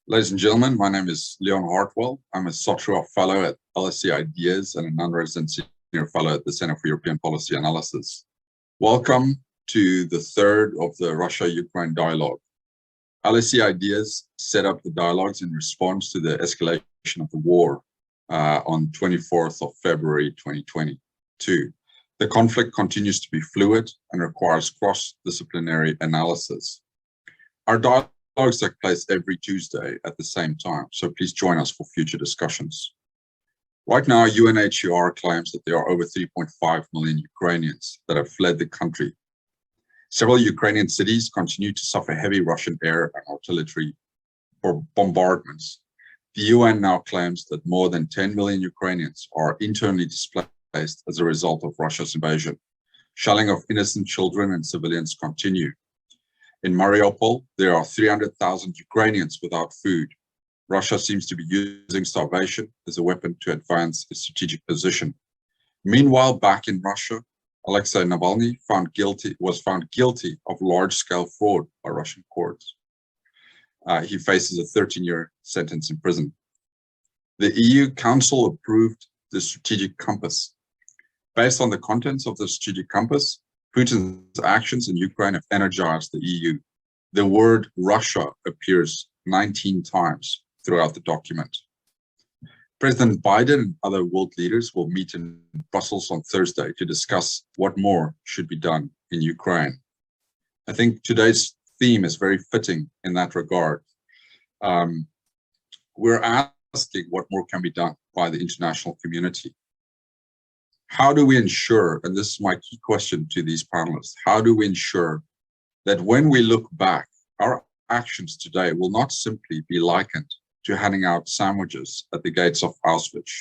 Ladies and gentlemen, my name is Leon Hartwell. I'm a Sotra Fellow at LSE IDEAS and a non-resident Senior Fellow at the Center for European Policy Analysis. Welcome to the third of the Russia-Ukraine dialogue. LSE IDEAS set up the dialogues in response to the escalation of the war on 24th of February 2022. The conflict continues to be fluid and requires cross-disciplinary analysis. Our dialogues take place every Tuesday at the same time, so please join us for future discussions. Right now, UNHCR claims that there are over 3.5 million Ukrainians that have fled the country. Several Ukrainian cities continue to suffer heavy Russian air and artillery bombardments. The UN now claims that more than 10 million Ukrainians are internally displaced as a result of Russia's invasion. Shelling of innocent children and civilians continue. In Mariupol, there are 300,000 Ukrainians without food. Russia seems to be using starvation as a weapon to advance its strategic position. Meanwhile, back in Russia, Alexei Navalny was found guilty of large-scale fraud by Russian courts. He faces a 13-year sentence in prison. The EU Council approved the strategic compass. Based on the contents of the strategic compass, Putin's actions in Ukraine have energized the EU. The word Russia appears 19 times throughout the document. President Biden and other world leaders will meet in Brussels on Thursday to discuss what more should be done in Ukraine. I think today's theme is very fitting in that regard. We're asking what more can be done by the international community. How do we ensure, and this is my key question to these panelists, how do we ensure that when we look back, our actions today will not simply be likened to handing out sandwiches at the gates of Auschwitz?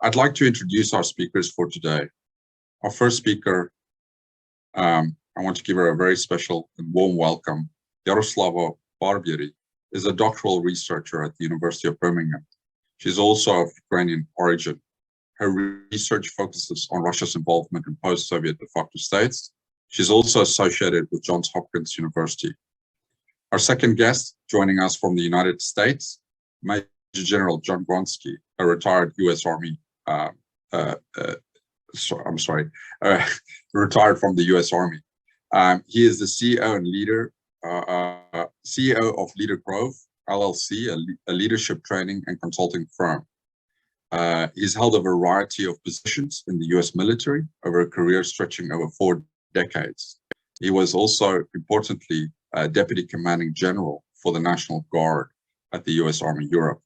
I'd like to introduce our speakers for today. Our first speaker, I want to give her a very special and warm welcome. Jaroslava Barbieri is a doctoral researcher at the University of Birmingham. She's also of Ukrainian origin. Her research focuses on Russia's involvement in post-Soviet de facto states. She's also associated with Johns Hopkins University. Our second guest, joining us from the United States, Major General John Gronski, a retired U.S. Army, retired from the U.S. Army. He is the CEO and leader, CEO of Leader Grove, LLC, a leadership training and consulting firm. He's held a variety of positions in the US military over a career stretching over 4 decades. He was also, importantly, Deputy Commanding General for the National Guard at the US Army Europe.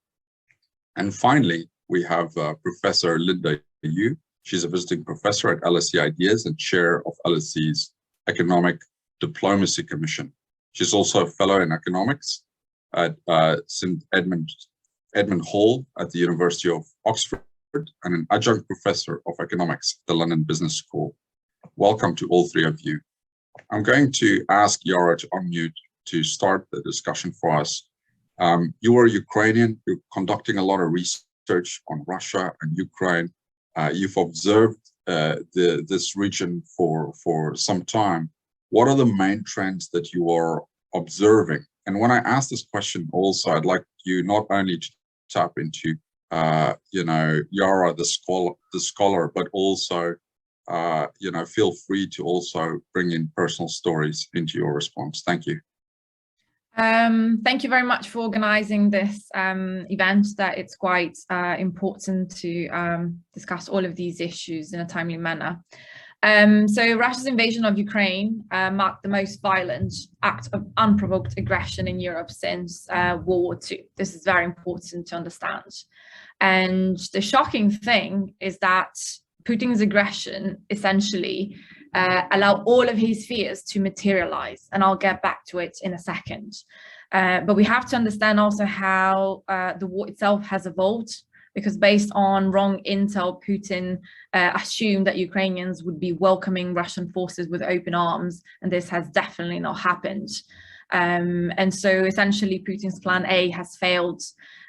And finally, we have Professor Linda Yueh. She's a visiting professor at LSE IDEAS and chair of LSE's Economic Diplomacy Commission. She's also a fellow in economics at St. Edmund Hall at the University of Oxford and an adjunct professor of economics at the London Business School. Welcome to all three of you. I'm going to ask Yara to unmute to start the discussion for us. You are Ukrainian, you're conducting a lot of research on Russia and Ukraine. You've observed this region for some time. What are the main trends that you are observing? And when I ask this question also, I'd like you not only to tap into, Yara, the scholar, but also, feel free to also bring in personal stories into your response. Thank you. Thank you very much for organizing this event. That it's quite important to discuss all of these issues in a timely manner. So Russia's invasion of Ukraine marked the most violent act of unprovoked aggression in Europe since World War II. This is very important to understand. And the shocking thing is that Putin's aggression essentially allowed all of his fears to materialize. And I'll get back to it in a second. But we have to understand also how the war itself has evolved, because based on wrong intel, Putin assumed that Ukrainians would be welcoming Russian forces with open arms, and this has definitely not happened. And so essentially Putin's plan A has failed.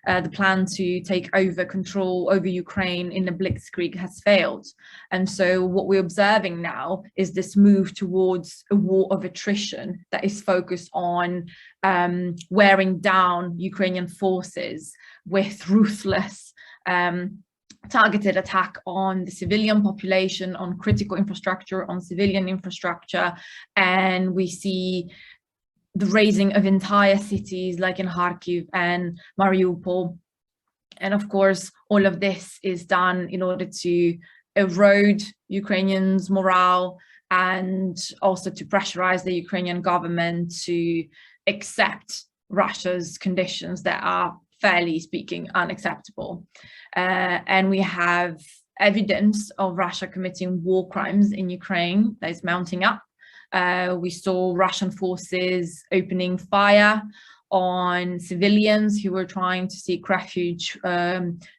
The plan to take over control over Ukraine in the blitzkrieg has failed. And so what we're observing now is this move towards a war of attrition that is focused on wearing down Ukrainian forces with ruthless targeted attack on the civilian population, on critical infrastructure, on civilian infrastructure. And we see the razing of entire cities like in Kharkiv and Mariupol. And of course, all of this is done in order to erode Ukrainians' morale and also to pressurize the Ukrainian government to accept Russia's conditions that are, fairly speaking, unacceptable. And we have evidence of Russia committing war crimes in Ukraine that is mounting up. We saw Russian forces opening fire on civilians who were trying to seek refuge,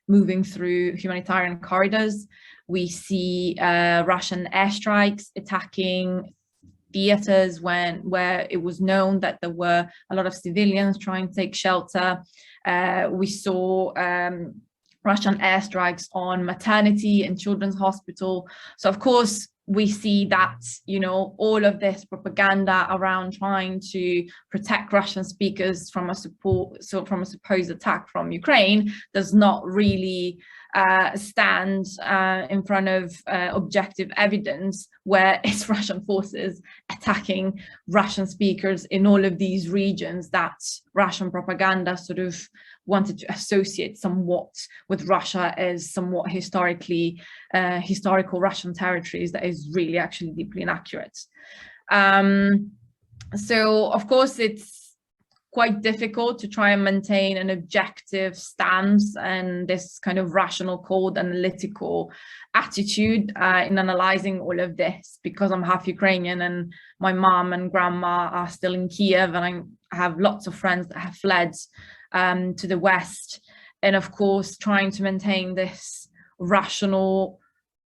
moving through humanitarian corridors. We see Russian airstrikes attacking theaters where it was known that there were a lot of civilians trying to take shelter. We saw Russian airstrikes on maternity and children's hospital. So of course, we see that, you know, all of this propaganda around trying to protect Russian speakers from a supposed attack from Ukraine does not really stand in front of objective evidence, where it's Russian forces attacking Russian speakers in all of these regions that Russian propaganda sort of wanted to associate somewhat with Russia as somewhat historical Russian territories. That is really actually deeply inaccurate. So of course it's quite difficult to try and maintain an objective stance and this kind of rational, cold, analytical attitude in analyzing all of this, because I'm half Ukrainian and my mom and grandma are still in Kiev, and I have lots of friends that have fled to the West. And of course, trying to maintain this rational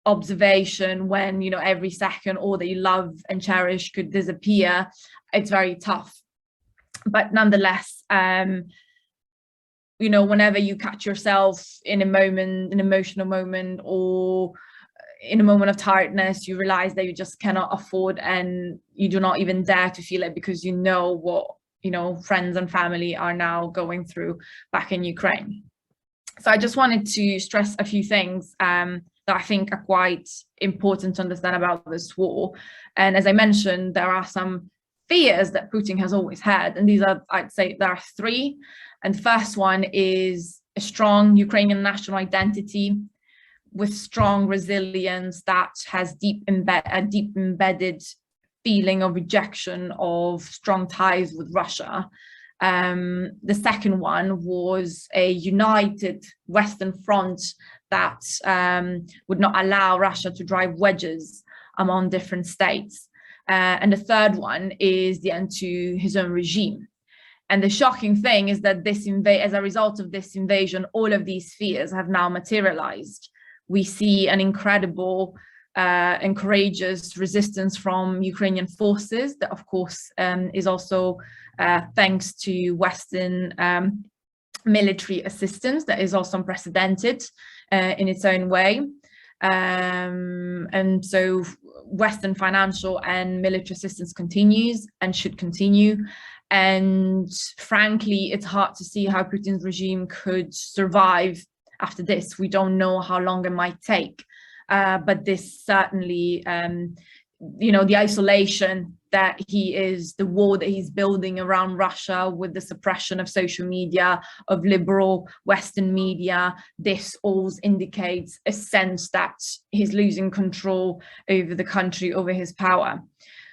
observation when, you know, every second all that you love and cherish could disappear, it's very tough. But nonetheless, you know, whenever you catch yourself in a moment, an emotional moment, or in a moment of tiredness, you realize that you just cannot afford, and you do not even dare to feel it, because you know what, you know, friends and family are now going through back in Ukraine. So I just wanted to stress a few things that I think are quite important to understand about this war. And as I mentioned, there are some fears that Putin has always had, and these are, I'd say there are three. And the first one is a strong Ukrainian national identity with strong resilience that has a deep embedded feeling of rejection of strong ties with Russia. The second one was a united Western front that would not allow Russia to drive wedges among different states. And the third one is the end to his own regime. And the shocking thing is that as a result of this invasion, all of these fears have now materialized. We see an incredible and courageous resistance from Ukrainian forces that, of course, is also thanks to Western military assistance that is also unprecedented in its own way. And so Western financial and military assistance continues and should continue. And frankly, it's hard to see how Putin's regime could survive after this. We don't know how long it might take, but this certainly, you know, the isolation that the wall that he's building around Russia with the suppression of social media, of liberal Western media, this all indicates a sense that he's losing control over the country, over his power.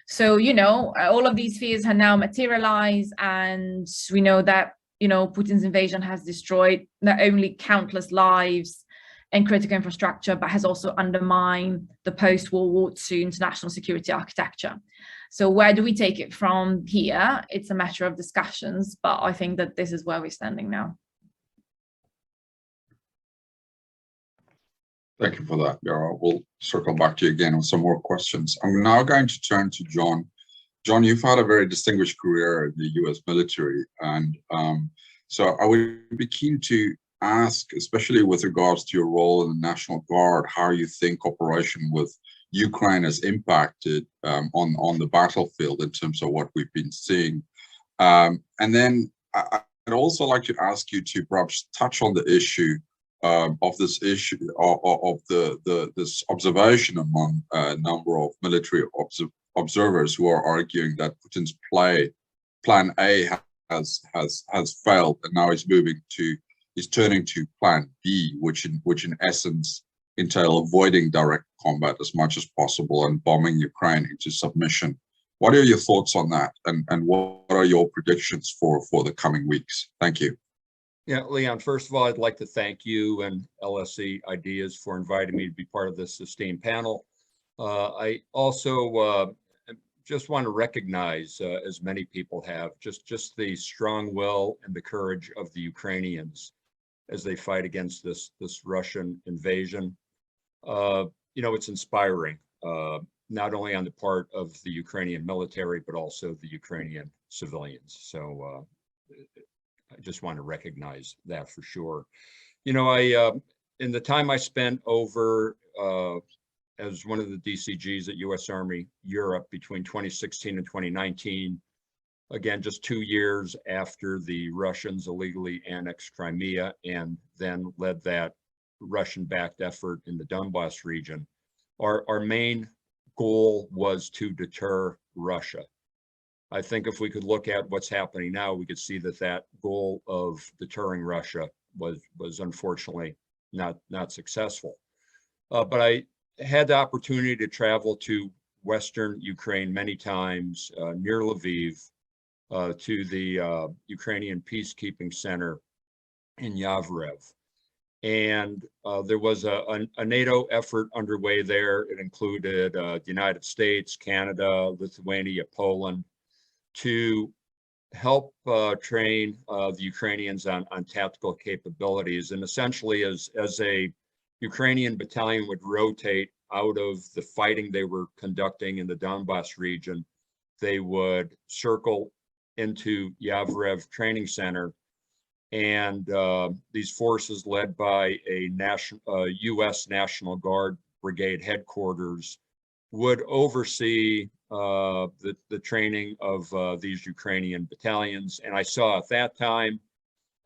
So, you know, all of these fears have now materialized, and we know that, you know, Putin's invasion has destroyed not only countless lives and critical infrastructure, but has also undermined the post-World War II international security architecture. So where do we take it from here? It's a matter of discussions, but I think that this is where we're standing now. Thank you for that, Yara. We'll circle back to you again with some more questions. I'm now going to turn to John John, you've had a very distinguished career in the US military, and so I would be keen to ask, especially with regards to your role in the National Guard, how you think cooperation with Ukraine has impacted on the battlefield in terms of what we've been seeing. And then I'd also like to ask you to perhaps touch on the issue of this issue of this observation among a number of military observers who are arguing that Putin's plan A has failed, and now he's turning to plan B, which in essence entail avoiding direct combat as much as possible and bombing Ukraine into submission. What are your thoughts on that, and what are your predictions for the coming weeks? Thank you. Yeah, Leon, first of all, I'd like to thank you and LSE Ideas for inviting me to be part of this esteemed panel. I also just want to recognize, as many people have, just the strong will and the courage of the Ukrainians as they fight against this Russian invasion. It's inspiring, not only on the part of the Ukrainian military, but also the Ukrainian civilians. So I just want to recognize that for sure. In the time I spent over as one of the DCGs at U.S. Army Europe between 2016 and 2019, again, just 2 years after the Russians illegally annexed Crimea and then led that Russian-backed effort in the Donbass region, our main goal was to deter Russia. I think if we could look at what's happening now, we could see that goal of deterring Russia was unfortunately not successful. But I had the opportunity to travel to Western Ukraine many times, near Lviv, to the Ukrainian Peacekeeping Center in Yavrev. And there was a NATO effort underway there. It included the United States, Canada, Lithuania, Poland, to help train the Ukrainians on tactical capabilities. And essentially, as a Ukrainian battalion would rotate out of the fighting they were conducting in the Donbass region, they would circle into Yavrev Training Center, and these forces, led by a U.S. National Guard Brigade headquarters, would oversee the training of these Ukrainian battalions. And I saw at that time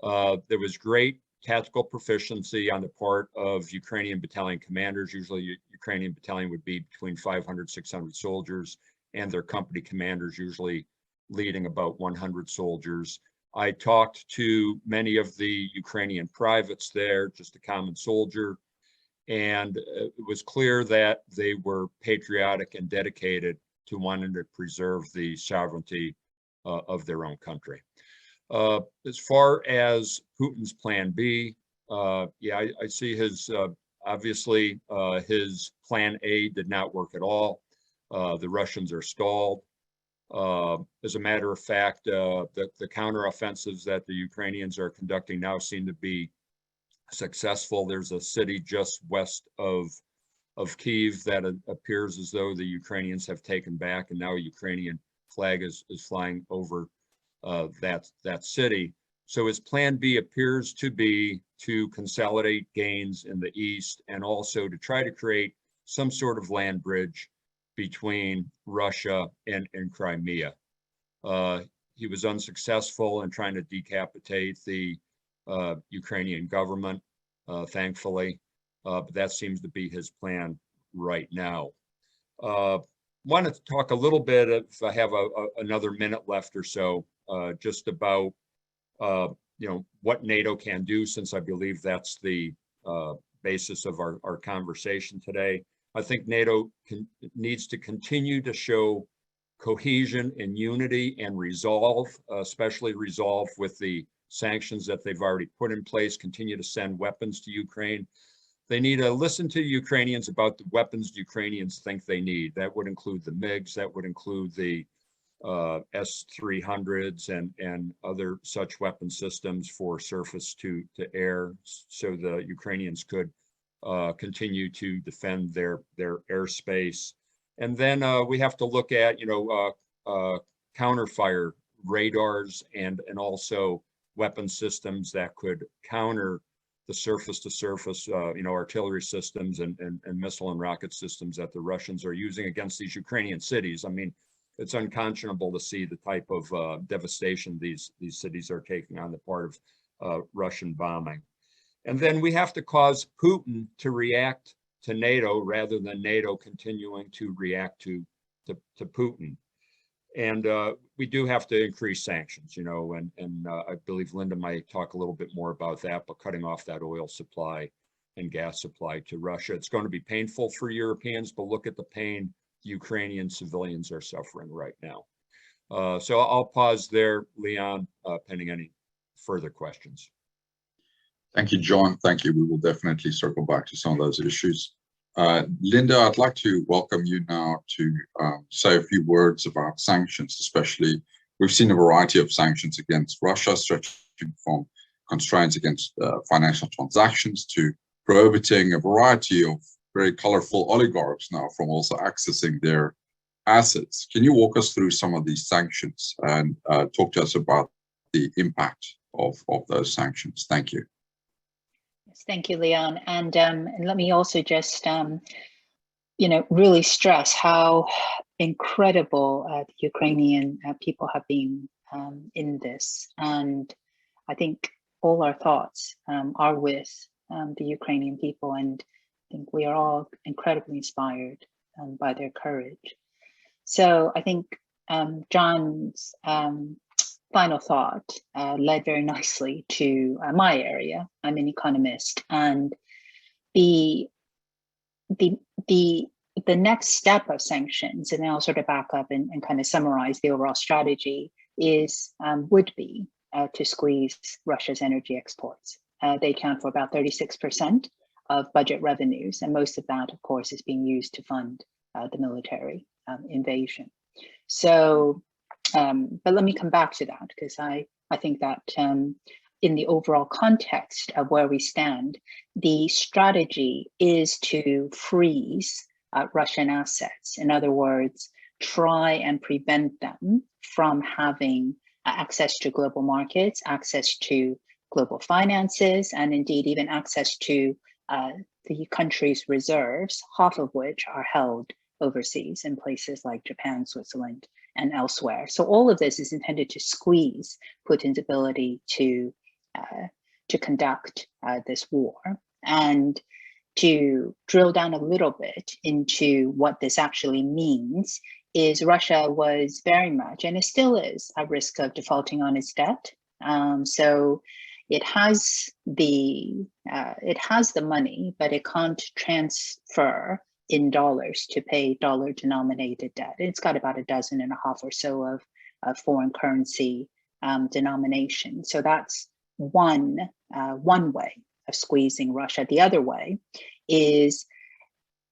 there was great tactical proficiency on the part of Ukrainian battalion commanders. Usually Ukrainian battalion would be between 500, 600 soldiers, and their company commanders usually leading about 100 soldiers. I talked to many of the Ukrainian privates there, just a common soldier, and it was clear that they were patriotic and dedicated to wanting to preserve the sovereignty of their own country. As far as Putin's plan B, yeah, I see his, obviously, his plan A did not work at all. The Russians are stalled. As a matter of fact, the counteroffensives that the Ukrainians are conducting now seem to be successful. There's a city just west of Kyiv that appears as though the Ukrainians have taken back, and now a Ukrainian flag is flying over that city. So his plan B appears to be to consolidate gains in the east, and also to try to create some sort of land bridge between Russia and Crimea. He was unsuccessful in trying to decapitate the Ukrainian government, thankfully, but that seems to be his plan right now. Wanted to talk a little bit, if I have another minute left or so, just about what NATO can do, since I believe that's the basis of our conversation today. I think NATO needs to continue to show cohesion and unity and resolve, especially resolve with the sanctions that they've already put in place, continue to send weapons to Ukraine. They need to listen to Ukrainians about the weapons Ukrainians think they need. That would include the MiGs, that would include the S-300s and other such weapon systems for surface to air, so the Ukrainians could continue to defend their airspace. And then we have to look at, counterfire radars and also weapon systems that could counter the surface-to-surface, artillery systems and missile and rocket systems that the Russians are using against these Ukrainian cities. I mean, it's unconscionable to see the type of devastation these cities are taking on the part of Russian bombing. And then we have to cause Putin to react to NATO rather than NATO continuing to react to Putin. And we do have to increase sanctions, and I believe Linda might talk a little bit more about that, but cutting off that oil supply and gas supply to Russia. It's going to be painful for Europeans, but look at the pain the Ukrainian civilians are suffering right now. So I'll pause there, Leon, pending any further questions. Thank you, John. Thank you. We will definitely circle back to some of those issues. Linda, I'd like to welcome you now to say a few words about sanctions, especially we've seen a variety of sanctions against Russia, stretching from constraints against financial transactions to prohibiting a variety of very colorful oligarchs now from also accessing their assets. Can you walk us through some of these sanctions and talk to us about the impact of those sanctions? Thank you. Thank you, Leon. And let me also just, really stress how incredible the Ukrainian people have been in this. And I think all our thoughts are with the Ukrainian people. And I think we are all incredibly inspired by their courage. So I think John's final thought led very nicely to my area. I'm an economist, and the next step of sanctions, and I'll sort of back up and kind of summarize the overall strategy, is would be to squeeze Russia's energy exports. They account for about 36% of budget revenues, and most of that, of course, is being used to fund the military invasion. So. But let me come back to that, because I think that in the overall context of where we stand, the strategy is to freeze Russian assets. In other words, try and prevent them from having access to global markets, access to global finances, and indeed even access to the country's reserves, half of which are held overseas in places like Japan, Switzerland, and elsewhere. So all of this is intended to squeeze Putin's ability to conduct this war. And to drill down a little bit into what this actually means is Russia was very much, and it still is, at risk of defaulting on its debt. So it has the money, but it can't transfer in dollars to pay dollar-denominated debt. It's got about 12.5 or so of foreign currency denomination. So that's one way of squeezing Russia. The other way is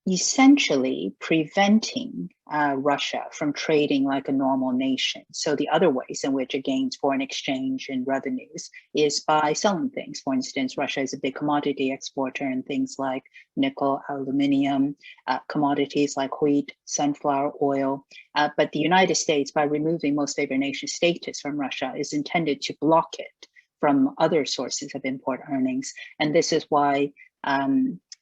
essentially preventing Russia from trading like a normal nation. So the other ways in which it gains foreign exchange and revenues is by selling things. For instance, Russia is a big commodity exporter in things like nickel, aluminum, commodities like wheat, sunflower oil. But the United States, by removing most favored nation status from Russia, is intended to block it from other sources of import earnings. And this is why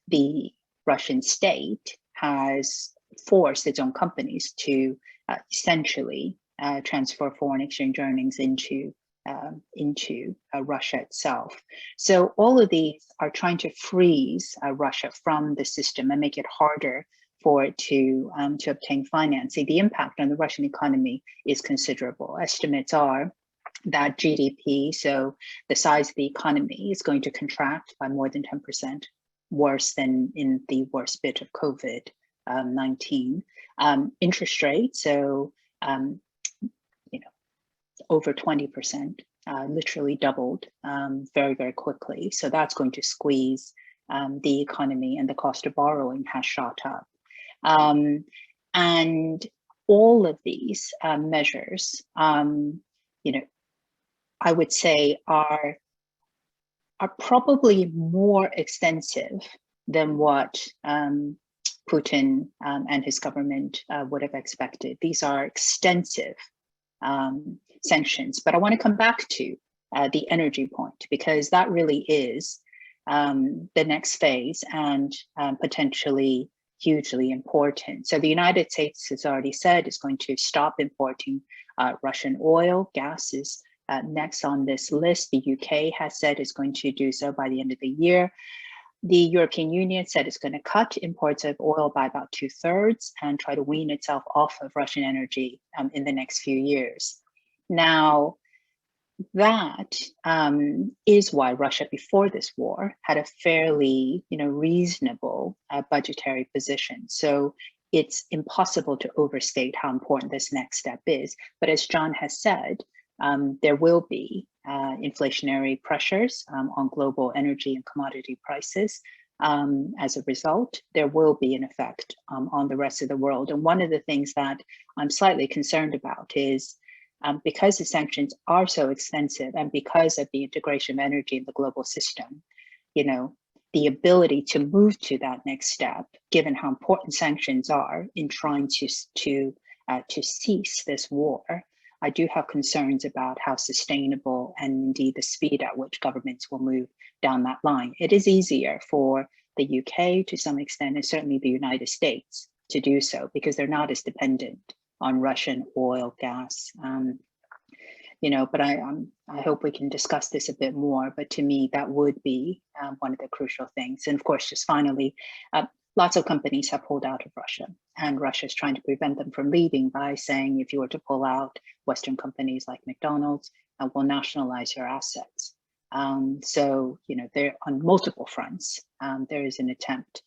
the Russian state has forced its own companies to essentially transfer foreign exchange earnings into Russia itself. So all of these are trying to freeze Russia from the system and make it harder for it to obtain financing. The impact on the Russian economy is considerable. Estimates are that GDP, so the size of the economy, is going to contract by more than 10%. Worse than in the worst bit of COVID-19. Interest rates, so over 20%, literally doubled very, very quickly. So that's going to squeeze the economy, and the cost of borrowing has shot up. And all of these measures, I would say are probably more extensive than what Putin and his government would have expected. These are extensive sanctions, but I want to come back to the energy point, because that really is the next phase and potentially hugely important. So the United States has already said it's going to stop importing Russian oil. Gas is next on this list. The UK has said it's going to do so by the end of the year. The European Union said it's going to cut imports of oil by about 2/3 and try to wean itself off of Russian energy in the next few years. Now, that is why Russia, before this war, had a fairly, reasonable budgetary position. So it's impossible to overstate how important this next step is. But as John has said, there will be inflationary pressures on global energy and commodity prices. As a result, there will be an effect on the rest of the world. And one of the things that I'm slightly concerned about is because the sanctions are so extensive and because of the integration of energy in the global system, the ability to move to that next step, given how important sanctions are in trying to cease this war, I do have concerns about how sustainable and indeed the speed at which governments will move down that line. It is easier for the UK to some extent, and certainly the United States to do so, because they're not as dependent on Russian oil, gas, but I hope we can discuss this a bit more. But to me, that would be one of the crucial things. And of course, just finally, lots of companies have pulled out of Russia, and Russia is trying to prevent them from leaving by saying, if you were to pull out, Western companies like McDonald's will nationalize your assets. So, there on multiple fronts, there is an attempt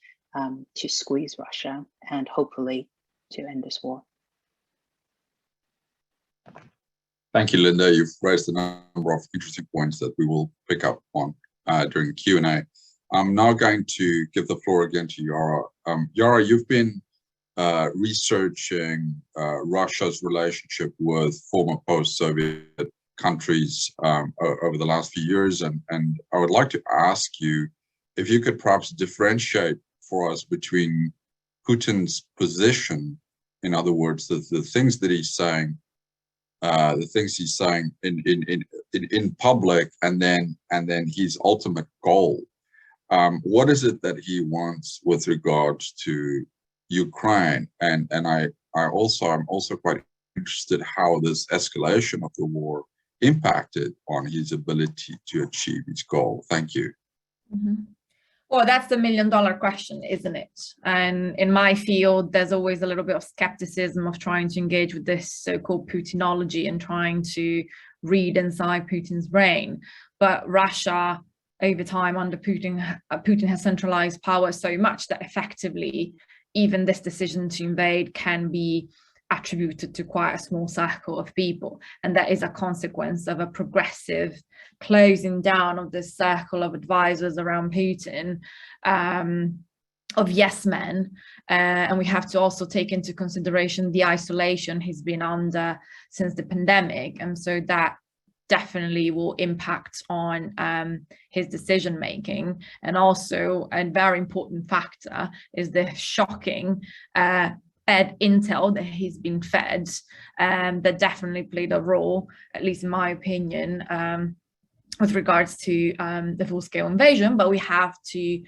to squeeze Russia and hopefully to end this war. Thank you, Linda. You've raised a number of interesting points that we will pick up on during the Q&A. I'm now going to give the floor again to Yara. Yara, you've been researching Russia's relationship with former post-Soviet countries over the last few years, and I would like to ask you if you could perhaps differentiate for us between Putin's position, in other words, the things that he's saying, in public, and then his ultimate goal. What is it that he wants with regards to Ukraine? And I'm also quite interested how this escalation of the war impacted on his ability to achieve his goal. Thank you. Mm-hmm. Well, that's the million-dollar question, isn't it? And in my field, there's always a little bit of skepticism of trying to engage with this so-called Putinology and trying to read inside Putin's brain. But Russia, over time under Putin has centralized power so much that effectively even this decision to invade can be attributed to quite a small circle of people. And that is a consequence of a progressive closing down of this circle of advisors around Putin, of yes men. And we have to also take into consideration the isolation he's been under since the pandemic. And so that definitely will impact on his decision making. And also a very important factor is the shocking intel that he's been fed, that definitely played a role, at least in my opinion, with regards to the full-scale invasion. But we have to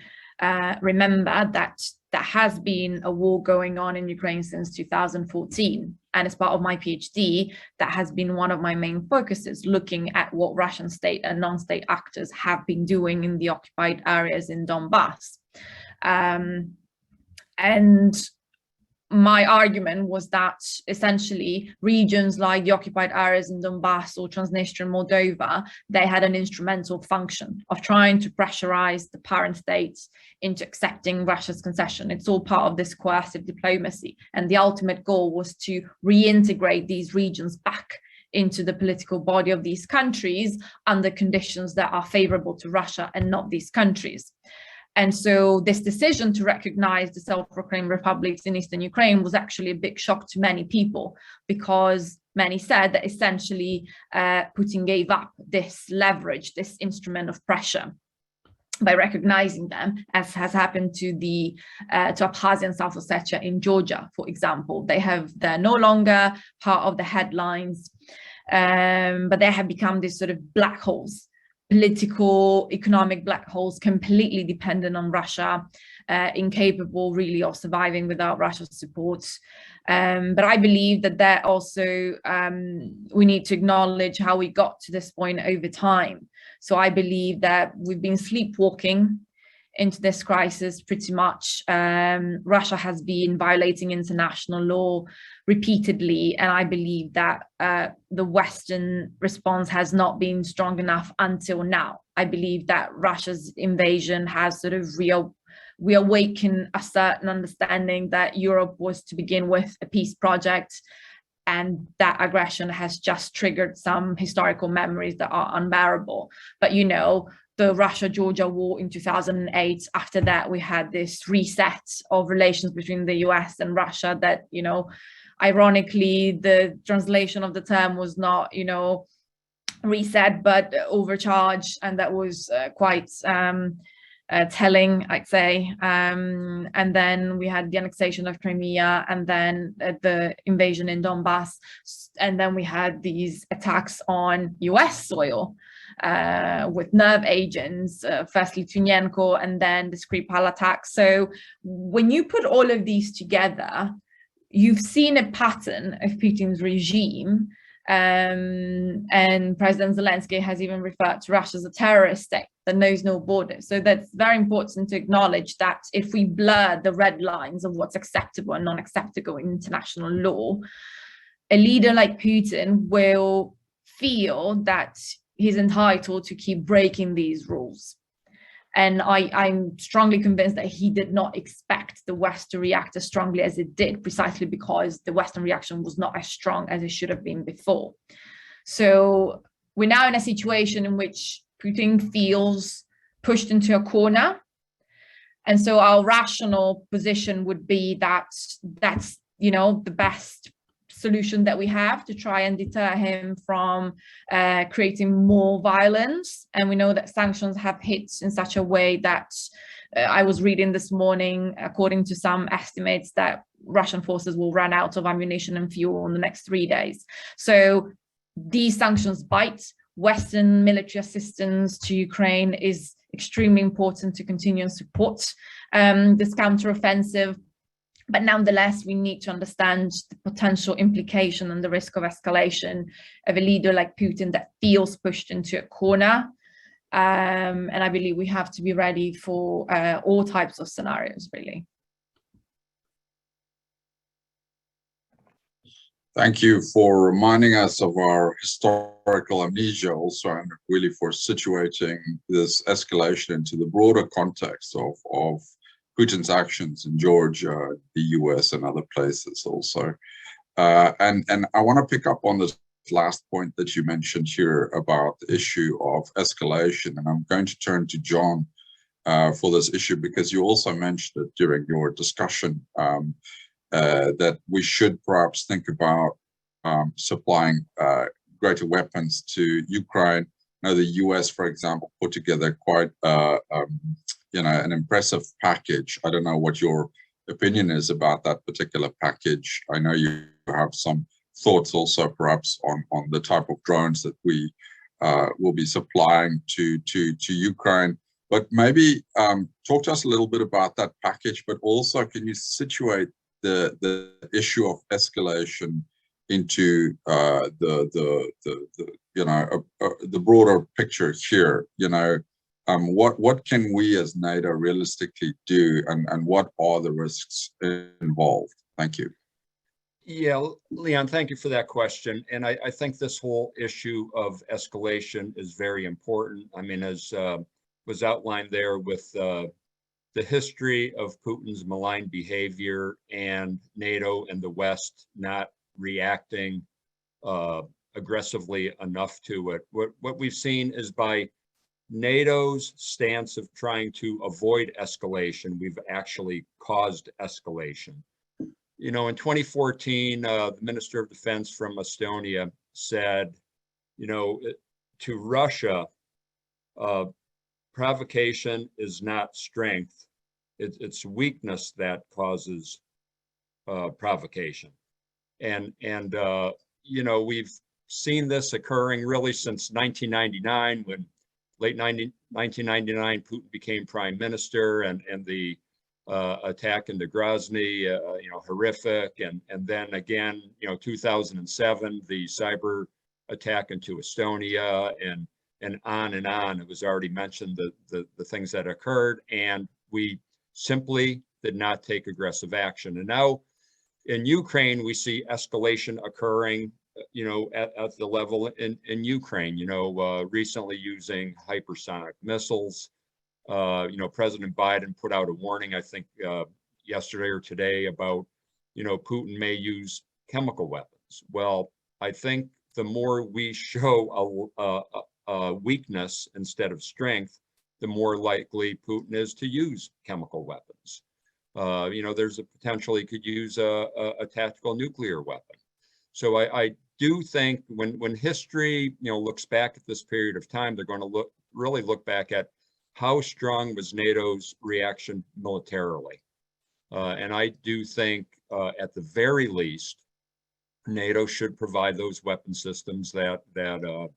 remember that there has been a war going on in Ukraine since 2014. And as part of my PhD, that has been one of my main focuses, looking at what Russian state and non-state actors have been doing in the occupied areas in Donbass. And my argument was that essentially regions like the occupied areas in Donbass or Transnistria and Moldova, they had an instrumental function of trying to pressurize the parent states into accepting Russia's concession. It's all part of this coercive diplomacy. And the ultimate goal was to reintegrate these regions back into the political body of these countries under conditions that are favorable to Russia and not these countries. And so this decision to recognize the self-proclaimed republics in Eastern Ukraine was actually a big shock to many people, because many said that essentially Putin gave up this leverage, this instrument of pressure. by recognizing them, as has happened to the to Abkhazia and South Ossetia in Georgia, for example. They're no longer part of the headlines, but they have become these sort of black holes, political, economic black holes, completely dependent on Russia, incapable really of surviving without Russia's support. But I believe that also we need to acknowledge how we got to this point over time. So I believe that we've been sleepwalking into this crisis pretty much. Russia has been violating international law repeatedly, and I believe that the Western response has not been strong enough until now. I believe that Russia's invasion has sort of reawakened a certain understanding that Europe was to begin with a peace project, and that aggression has just triggered some historical memories that are unbearable. But you know, the Russia-Georgia war in 2008, after that we had this reset of relations between the US and Russia that, you know, ironically the translation of the term was not, you know, reset but overcharged, and that was quite telling, I'd say. And then we had the annexation of Crimea, and then the invasion in Donbass, and then we had these attacks on US soil with nerve agents, first Litvinenko and then the Skripal attack. So when you put all of these together, you've seen a pattern of Putin's regime, and President Zelensky has even referred to Russia as a terrorist state that knows no borders. So that's very important to acknowledge that if we blur the red lines of what's acceptable and non-acceptable in international law, a leader like Putin will feel that he's entitled to keep breaking these rules. And I'm strongly convinced that he did not expect the West to react as strongly as it did, precisely because the Western reaction was not as strong as it should have been before. So we're now in a situation in which Putin feels pushed into a corner. And so our rational position would be that that's, you know, the best solution that we have to try and deter him from creating more violence. And we know that sanctions have hit in such a way that I was reading this morning, according to some estimates, that Russian forces will run out of ammunition and fuel in the next 3 days. So these sanctions bite. Western military assistance to Ukraine is extremely important to continue and support this counteroffensive. But nonetheless, we need to understand the potential implication and the risk of escalation of a leader like Putin that feels pushed into a corner. And I believe we have to be ready for all types of scenarios, really. Thank you for reminding us of our historical amnesia also, and really for situating this escalation into the broader context of Putin's actions in Georgia, the US, and other places also. And I want to pick up on this last point that you mentioned here about the issue of escalation. And I'm going to turn to John for this issue, because you also mentioned it during your discussion, that we should perhaps think about supplying greater weapons to Ukraine. Now, the US, for example, put together quite you know, an impressive package. I don't know what your opinion is about that particular package. I know you have some thoughts also perhaps on the type of drones that we will be supplying to Ukraine. But maybe talk to us a little bit about that package, but also can you situate the issue of escalation into the you know, the broader picture here, you know. What can we as NATO realistically do, and what are the risks involved? Thank you. Yeah, Leon, thank you for that question. And I think this whole issue of escalation is very important. I mean, as was outlined there with the history of Putin's malign behavior and NATO and the West not reacting aggressively enough to it. What we've seen is by NATO's stance of trying to avoid escalation, we've actually caused escalation. You know, in 2014, the Minister of Defense from Estonia said, you know, to Russia, provocation is not strength. It's weakness that causes provocation. And you know, we've seen this occurring really since 1999, when late 1999, Putin became prime minister, and the attack into Grozny, you know, horrific. And then again, you know, 2007, the cyber attack into Estonia, and on and on. It was already mentioned, the things that occurred, and we simply did not take aggressive action. And now in Ukraine, we see escalation occurring, you know, at the level in Ukraine, you know, recently using hypersonic missiles. You know, President Biden put out a warning, I think, yesterday or today, about, you know, Putin may use chemical weapons. Well, I think the more we show a weakness instead of strength, the more likely Putin is to use chemical weapons. You know, there's a potential he could use a tactical nuclear weapon. So I do think when history, you know, looks back at this period of time, they're going to really look back at how strong was NATO's reaction militarily. And I do think at the very least, NATO should provide those weapon systems that the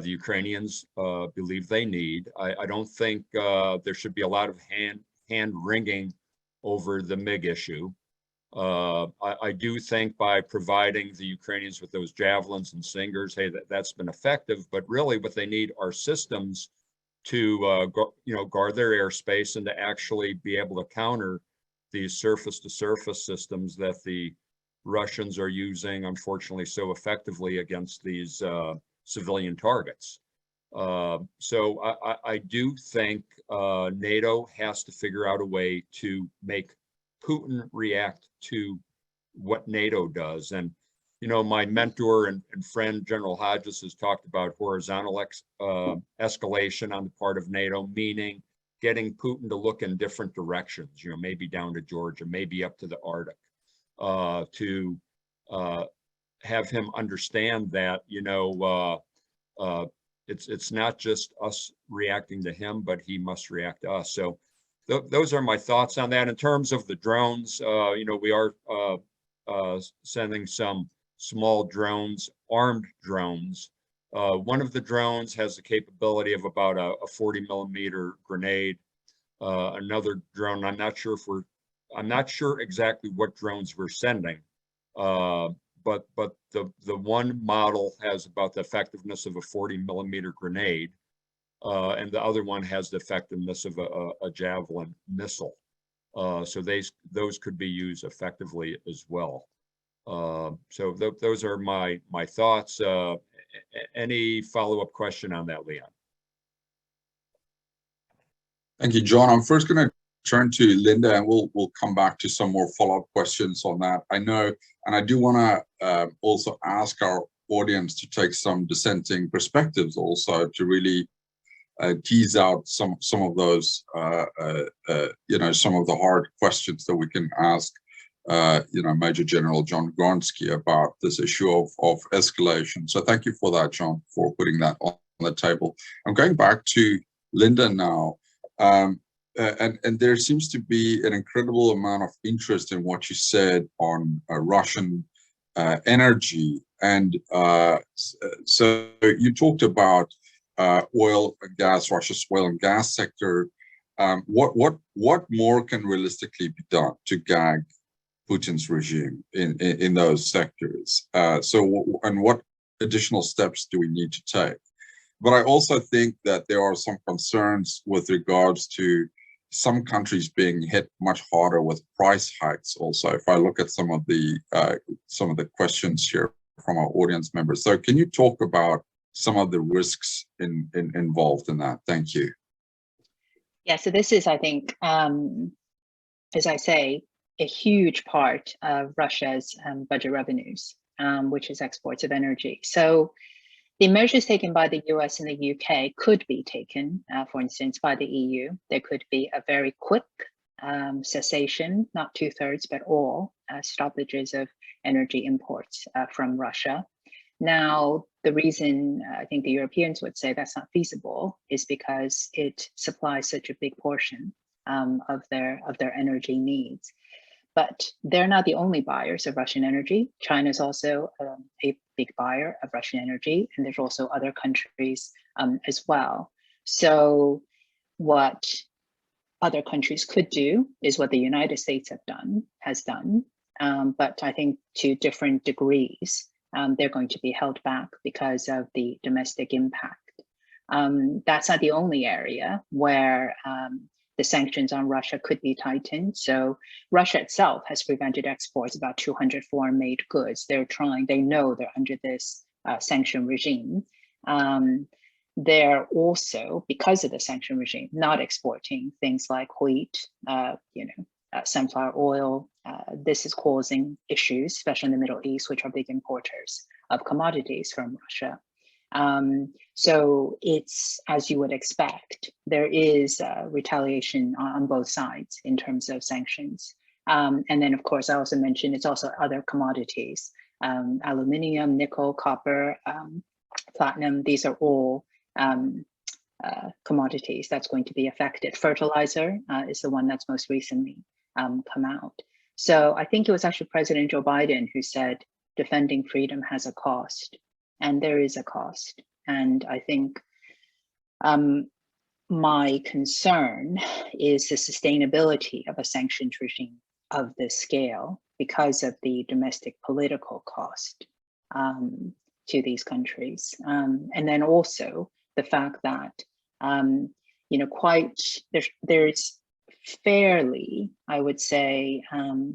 Ukrainians believe they need. I don't think there should be a lot of hand wringing over the MiG issue. I do think by providing the Ukrainians with those javelins and Stingers, hey, that's been effective. But really, what they need are systems to you know, guard their airspace and to actually be able to counter these surface-to-surface systems that the Russians are using, unfortunately, so effectively against these civilian targets. So I do think NATO has to figure out a way to make Putin react to what NATO does. And, you know, my mentor and friend, General Hodges, has talked about horizontal escalation on the part of NATO, meaning getting Putin to look in different directions, you know, maybe down to Georgia, maybe up to the Arctic, to have him understand that, you know, it's not just us reacting to him, but he must react to us. So those are my thoughts on that. In terms of the drones, you know, we are sending some small drones, armed drones. One of the drones has the capability of about a 40mm grenade. Another drone, I'm not sure exactly what drones we're sending, but the one model has about the effectiveness of a 40mm grenade, and the other one has the effectiveness of a javelin missile. So those could be used effectively as well. So those are my thoughts. Any follow-up question on that, Leon? Thank you, John. I'm first going to turn to Linda, and we'll come back to some more follow-up questions on that. I know, and I do want to also ask our audience to take some dissenting perspectives, also to really tease out some of those, you know, some of the hard questions that we can ask, you know, Major General John Gronski about this issue of escalation. So thank you for that, John, for putting that on the table. I'm going back to Linda now. And there seems to be an incredible amount of interest in what you said on Russian energy. And so you talked about oil and gas, Russia's oil and gas sector. What more can realistically be done to gag Putin's regime in those sectors? And what additional steps do we need to take? But I also think that there are some concerns with regards to some countries being hit much harder with price hikes. Also, if I look at some of the questions here from our audience members, so can you talk about some of the risks involved in that? Thank you. Yeah, so this is, I think, as I say, a huge part of Russia's budget revenues, which is exports of energy. So the measures taken by the US and the UK could be taken, for instance, by the EU. There could be a very quick cessation, not 2/3, but all stoppages of energy imports from Russia. Now, the reason I think the Europeans would say that's not feasible is because it supplies such a big portion of their energy needs. But they're not the only buyers of Russian energy. China is also a big buyer of Russian energy, and there's also other countries as well. So what other countries could do is what the United States has done, but I think to different degrees. They're going to be held back because of the domestic impact. That's not the only area where the sanctions on Russia could be tightened. So Russia itself has prevented exports of about 200 foreign-made goods. They know they're under this sanction regime. They're also, because of the sanction regime, not exporting things like wheat, sunflower oil. This is causing issues, especially in the Middle East, which are big importers of commodities from Russia. So it's, as you would expect, there is retaliation on both sides in terms of sanctions. And then, of course, I also mentioned it's also other commodities, aluminium, nickel, copper, platinum. These are all commodities that's going to be affected. Fertilizer is the one that's most recently come out. So I think it was actually President Joe Biden who said defending freedom has a cost, and there is a cost. And I think my concern is the sustainability of a sanctions regime of this scale because of the domestic political cost to these countries. And then also the fact that, there's fairly, I would say, a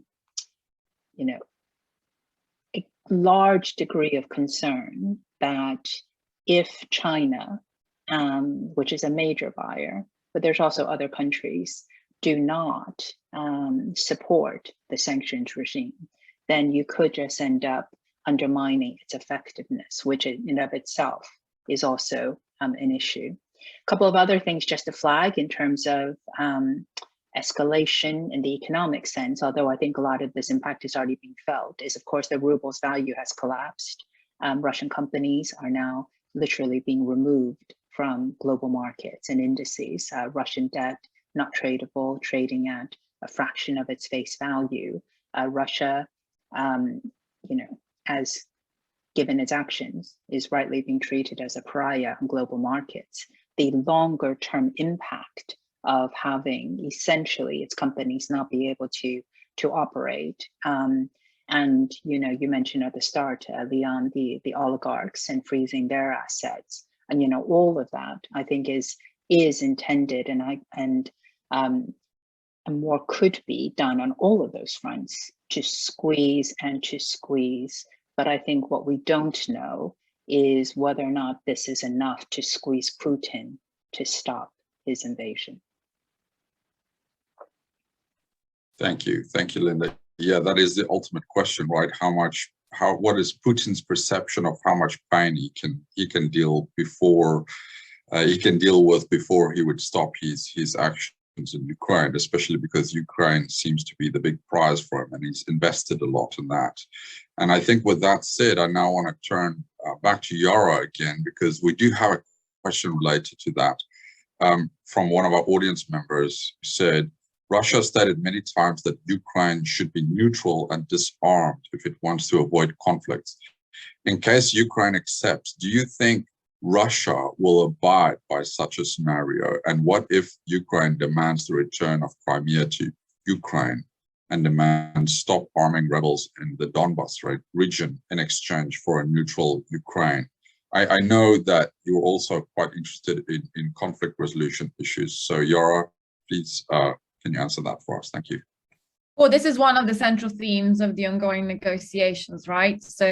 large degree of concern that if China, which is a major buyer, but there's also other countries, do not support the sanctions regime, then you could just end up undermining its effectiveness, which in and of itself is also an issue. A couple of other things just to flag in terms of escalation in the economic sense, although I think a lot of this impact is already being felt, is of course the ruble's value has collapsed. Russian companies are now literally being removed from global markets and indices. Russian debt, not tradable, trading at a fraction of its face value. Russia, as given its actions, is rightly being treated as a pariah on global markets. The longer term impact of having essentially its companies not be able to operate. And you mentioned at the start, Leon, the oligarchs and freezing their assets, and all of that I think is intended, and more could be done on all of those fronts to squeeze. But I think what we don't know is whether or not this is enough to squeeze Putin to stop his invasion. Thank you, Linda. Yeah, that is the ultimate question, right? What is Putin's perception of how much pain he can deal with before he would stop his actions in Ukraine, especially because Ukraine seems to be the big prize for him, and he's invested a lot in that. And I think with that said, I now want to turn back to Yara again, because we do have a question related to that from one of our audience members who said, Russia stated many times that Ukraine should be neutral and disarmed if it wants to avoid conflicts. In case Ukraine accepts, do you think Russia will abide by such a scenario? And what if Ukraine demands the return of Crimea to Ukraine and demands stop arming rebels in the Donbas region in exchange for a neutral Ukraine? I know that you're also quite interested in conflict resolution issues. So Yara, please, can you answer that for us? Thank you. Well, this is one of the central themes of the ongoing negotiations, right? So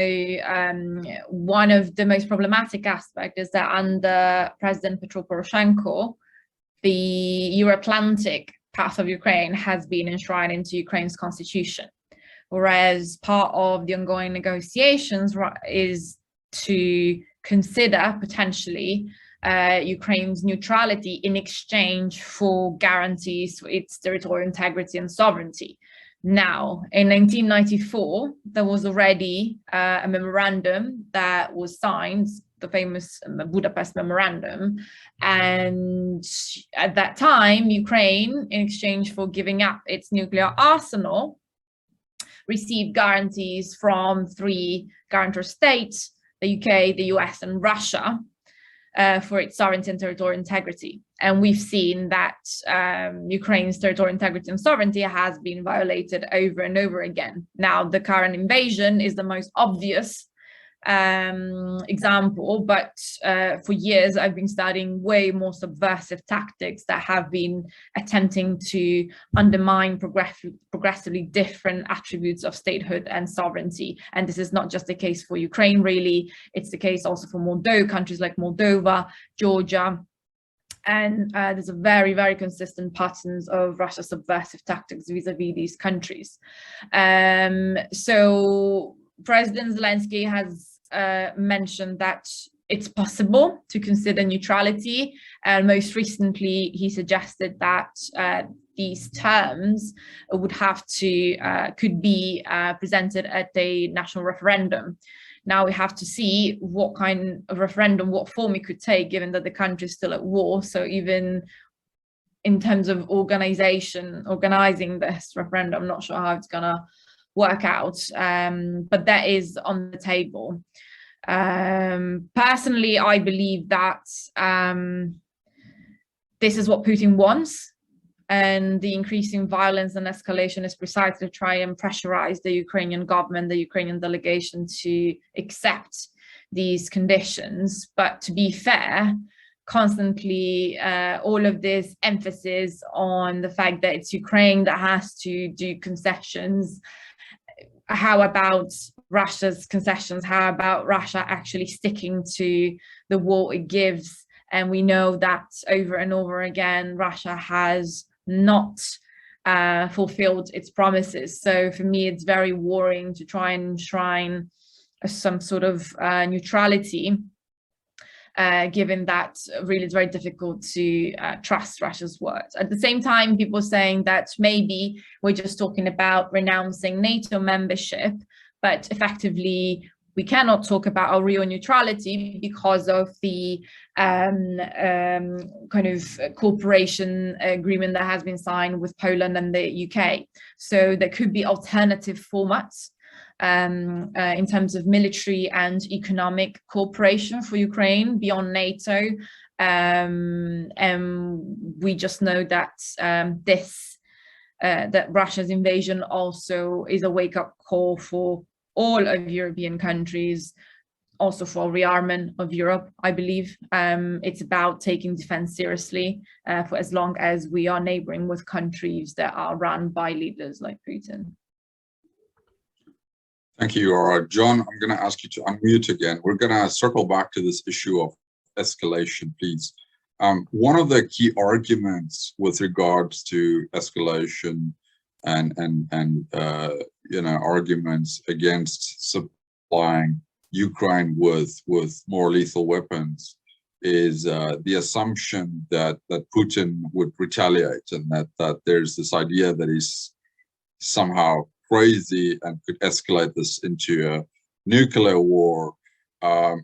one of the most problematic aspects is that under President Petro Poroshenko, the Euro-Atlantic path of Ukraine has been enshrined into Ukraine's constitution, whereas part of the ongoing negotiations is to consider potentially Ukraine's neutrality in exchange for guarantees for its territorial integrity and sovereignty. Now, in 1994, there was already a memorandum that was signed, the famous Budapest Memorandum. And at that time, Ukraine, in exchange for giving up its nuclear arsenal, received guarantees from 3 guarantor states, the UK, the US, and Russia, for its sovereignty and territorial integrity. And we've seen that Ukraine's territorial integrity and sovereignty has been violated over and over again. Now, the current invasion is the most obvious example, but for years I've been studying way more subversive tactics that have been attempting to undermine progressively different attributes of statehood and sovereignty. And this is not just the case for Ukraine, really. It's the case also for Moldova, countries like Moldova, Georgia. And there's a very, very consistent patterns of Russia's subversive tactics vis-a-vis these countries. So President Zelensky has mentioned that it's possible to consider neutrality. Most recently, he suggested that these terms would have to, could be presented at a national referendum. Now we have to see what kind of referendum, what form it could take, given that the country is still at war. So even in terms of organizing this referendum, I'm not sure how it's gonna work out, but that is on the table. Personally, I believe that this is what Putin wants, and the increasing violence and escalation is precisely to try and pressurize the Ukrainian government, the Ukrainian delegation to accept these conditions. But to be fair, constantly all of this emphasis on the fact that it's Ukraine that has to do concessions. How about Russia's concessions? How about Russia actually sticking to the wall it gives? And we know that over and over again, Russia has not fulfilled its promises. So for me, it's very worrying to try and enshrine some sort of neutrality, given that really it's very difficult to trust Russia's words. At the same time, people are saying that maybe we're just talking about renouncing NATO membership, but effectively we cannot talk about our real neutrality because of the kind of cooperation agreement that has been signed with Poland and the UK. So there could be alternative formats in terms of military and economic cooperation for Ukraine beyond NATO. And we just know that that Russia's invasion also is a wake-up call for all of European countries, also for rearmament of Europe, I believe. It's about taking defense seriously for as long as we are neighboring with countries that are run by leaders like Putin. Thank you, John. I'm going to ask you to unmute again. We're going to circle back to this issue of escalation, please. One of the key arguments with regards to escalation and you know, arguments against supplying Ukraine with more lethal weapons is the assumption that Putin would retaliate, and that there's this idea that he's somehow crazy and could escalate this into a nuclear war.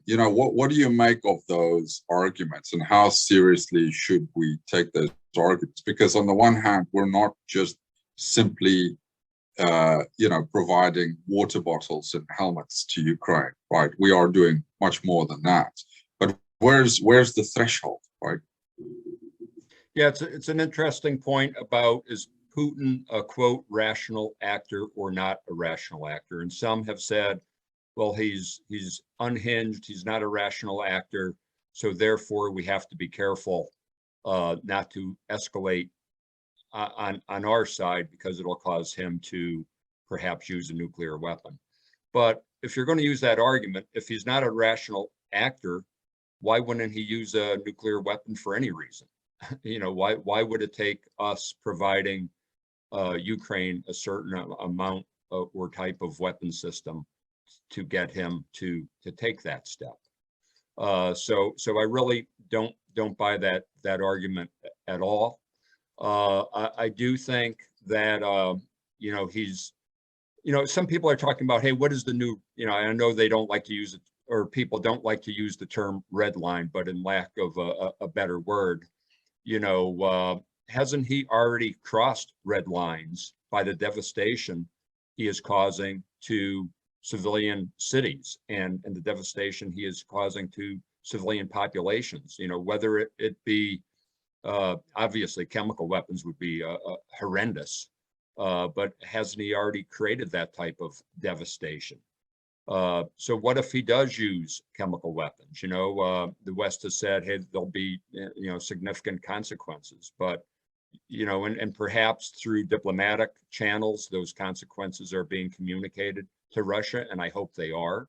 You know, what do you make of those arguments, and how seriously should we take those arguments? Because on the one hand, we're not just simply you know, providing water bottles and helmets to Ukraine, right? We are doing much more than that. But where's the threshold, right? Yeah, it's an interesting point about, is Putin a, quote, rational actor or not a rational actor? And some have said, well, he's unhinged, he's not a rational actor, so therefore we have to be careful not to escalate on our side, because it'll cause him to perhaps use a nuclear weapon. But if you're going to use that argument, if he's not a rational actor, why wouldn't he use a nuclear weapon for any reason? You know, why would it take us providing Ukraine a certain amount or type of weapon system to get him to take that step? So I really don't buy that argument at all. I do think that you know, he's, you know, some people are talking about, hey, what is the new, you know, I know they don't like to use it, or people don't like to use the term red line, but in lack of a better word, you know, hasn't he already crossed red lines by the devastation he is causing to civilian cities and the devastation he is causing to civilian populations? You know, whether it be, obviously chemical weapons would be horrendous, but hasn't he already created that type of devastation? So what if he does use chemical weapons? You know, the West has said, hey, there'll be, you know, significant consequences, but, you know, and perhaps through diplomatic channels, those consequences are being communicated to Russia, and I hope they are.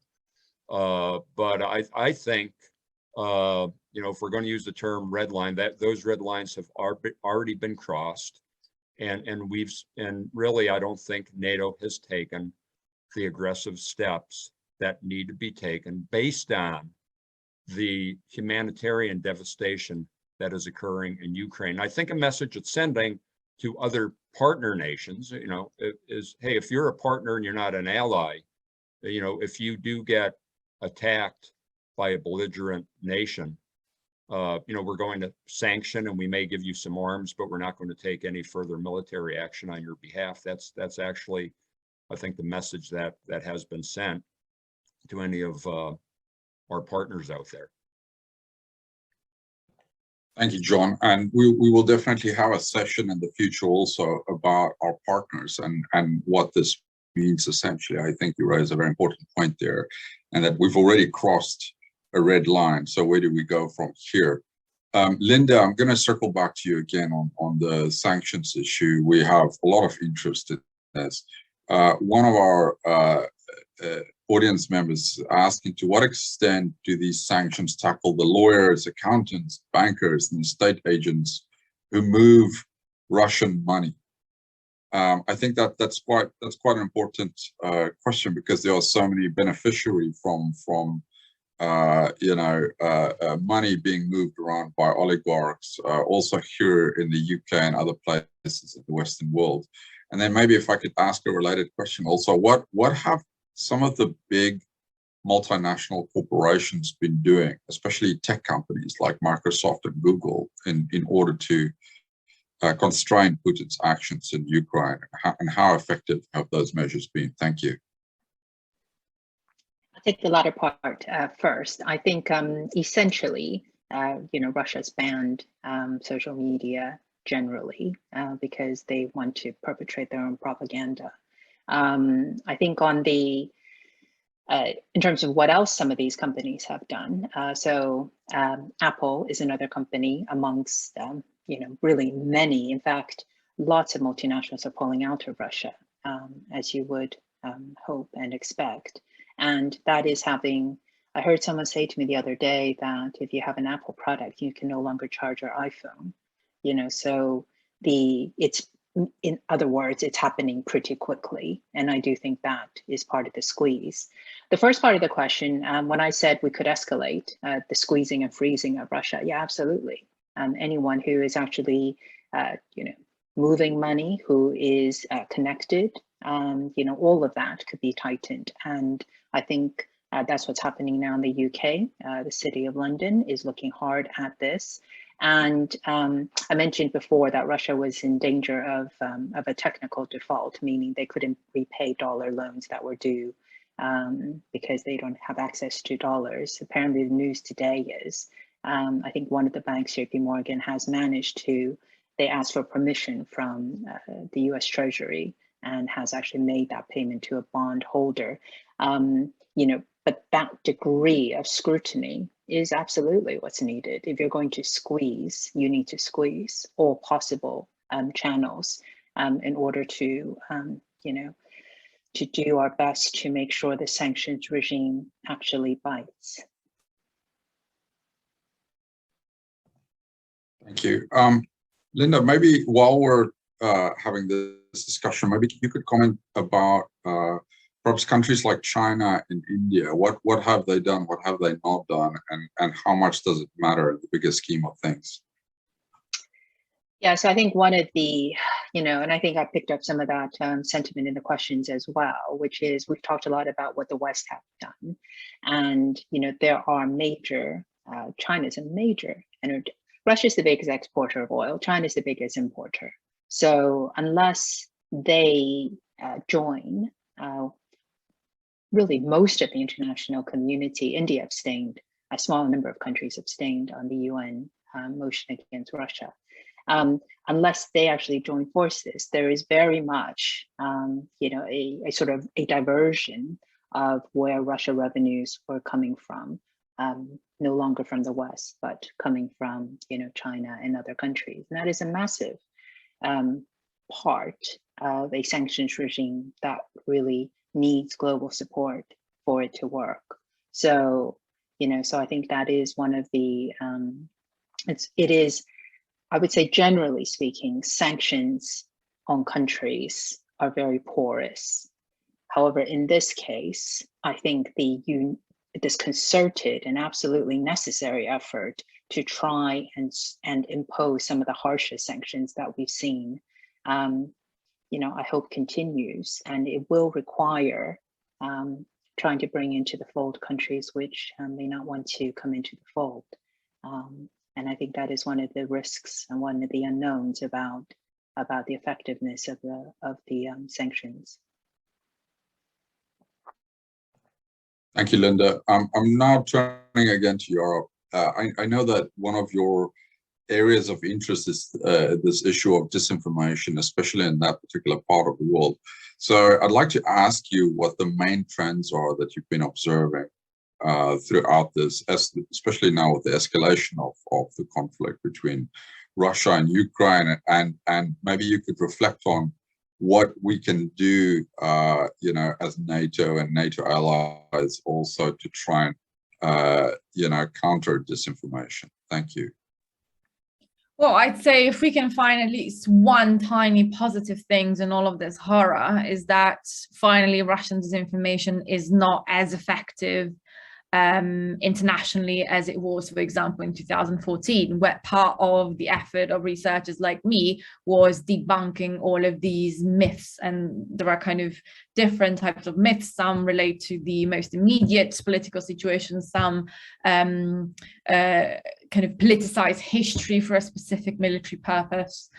But I think, you know, if we're going to use the term red line, that those red lines have already been crossed, and really, I don't think NATO has taken the aggressive steps that need to be taken based on the humanitarian devastation that is occurring in Ukraine. I think a message it's sending to other partner nations, you know, is, hey, if you're a partner and you're not an ally, you know, if you do get attacked by a belligerent nation, you know, we're going to sanction and we may give you some arms, but we're not going to take any further military action on your behalf. That's actually, I think, the message that has been sent to any of our partners out there. Thank you, John. And we will definitely have a session in the future also about our partners and what this means essentially. I think you raise a very important point there, and that we've already crossed a red line. So where do we go from here? Linda, I'm going to circle back to you again on the sanctions issue. We have a lot of interest in this. One of our audience members asking, to what extent do these sanctions tackle the lawyers, accountants, bankers, and state agents who move Russian money? I think that's quite an important question, because there are so many beneficiaries from you know, money being moved around by oligarchs, also here in the UK and other places in the Western world. And then maybe if I could ask a related question also, what have some of the big multinational corporations been doing, especially tech companies like Microsoft and Google, in order to constrain Putin's actions in Ukraine, and how effective have those measures been? Thank you. I'll take the latter part first. I think essentially, you know, Russia's banned social media generally because they want to perpetrate their own propaganda. I think on the in terms of what else some of these companies have done, so Apple is another company amongst you know, really many. In fact, lots of multinationals are pulling out of Russia, as you would hope and expect. And that is having, I heard someone say to me the other day that if you have an Apple product, you can no longer charge your iPhone. You know, so it's, in other words, it's happening pretty quickly. And I do think that is part of the squeeze. The first part of the question, when I said we could escalate the squeezing and freezing of Russia, yeah, absolutely. Anyone who is actually, you know, moving money, who is connected, you know, all of that could be tightened. And I think that's what's happening now in the UK. The City of London is looking hard at this. And I mentioned before that Russia was in danger of a technical default, meaning they couldn't repay dollar loans that were due because they don't have access to dollars. Apparently the news today is, I think one of the banks, JP Morgan, has managed to, they asked for permission from the US Treasury and has actually made that payment to a bond holder. You know, but that degree of scrutiny is absolutely what's needed. If you're going to squeeze, you need to squeeze all possible channels in order to, you know, to do our best to make sure the sanctions regime actually bites. Thank you. Linda, maybe while we're having this discussion, maybe you could comment about perhaps countries like China and India. What have they done? What have they not done? And how much does it matter in the bigger scheme of things? Yeah, so I think one of the you know, and I think I picked up some of that sentiment in the questions as well, which is we've talked a lot about what the West have done. And, you know, there are major, China's a major energy. Russia's the biggest exporter of oil. China's the biggest importer. So unless they join, really most of the international community, India abstained, a small number of countries abstained on the UN motion against Russia. Unless they actually join forces, there is very much, you know, a sort of a diversion of where Russia revenues were coming from, no longer from the West, but coming from, you know, China and other countries. And that is a massive part of a sanctions regime that really needs global support for it to work. So, you know, so I think that is one of the, it is, I would say, generally speaking, sanctions on countries are very porous. However, in this case, I think this concerted and absolutely necessary effort to try and impose some of the harshest sanctions that we've seen, you know, I hope continues, and it will require trying to bring into the fold countries which may not want to come into the fold. And I think that is one of the risks and one of the unknowns about the effectiveness of the sanctions. Thank you, Linda. I'm now turning again to Europe. I know that one of your areas of interest is this issue of disinformation, especially in that particular part of the world. So I'd like to ask you what the main trends are that you've been observing throughout this, especially now with the escalation of the conflict between Russia and Ukraine, and maybe you could reflect on what we can do, you know, as NATO and NATO allies also to try and, you know, counter disinformation. Thank you. Well, I'd say if we can find at least one tiny positive things in all of this horror is that finally Russian disinformation is not as effective internationally as it was, for example, in 2014, where part of the effort of researchers like me was debunking all of these myths. And there are kind of different types of myths. Some relate to the most immediate political situations, some kind of politicize history for a specific military purpose.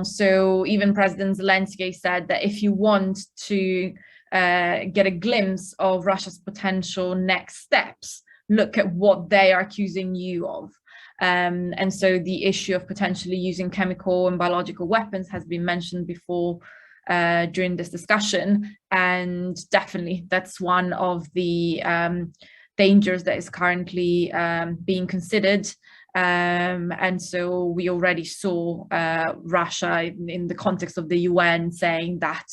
So even President Zelensky said that if you want to get a glimpse of Russia's potential next steps, look at what they are accusing you of. And so the issue of potentially using chemical and biological weapons has been mentioned before during this discussion. And definitely that's one of the dangers that is currently being considered. And so we already saw Russia in the context of the UN saying that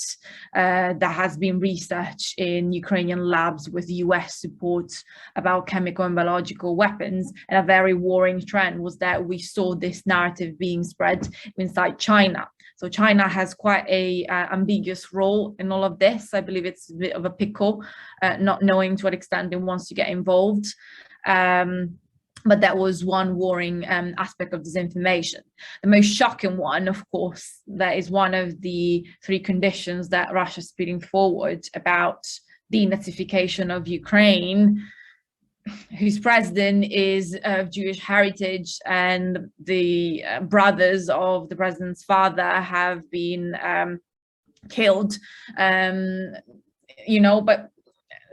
there has been research in Ukrainian labs with US support about chemical and biological weapons. And a very worrying trend was that we saw this narrative being spread inside China. So China has quite a ambiguous role in all of this. I believe it's a bit of a pickle, not knowing to what extent it wants to get involved. But that was one worrying aspect of disinformation. The most shocking one, of course, that is one of the three conditions that Russia is putting forward about the Intensification of Ukraine, whose president is of Jewish heritage, and the brothers of the president's father have been killed. You know, but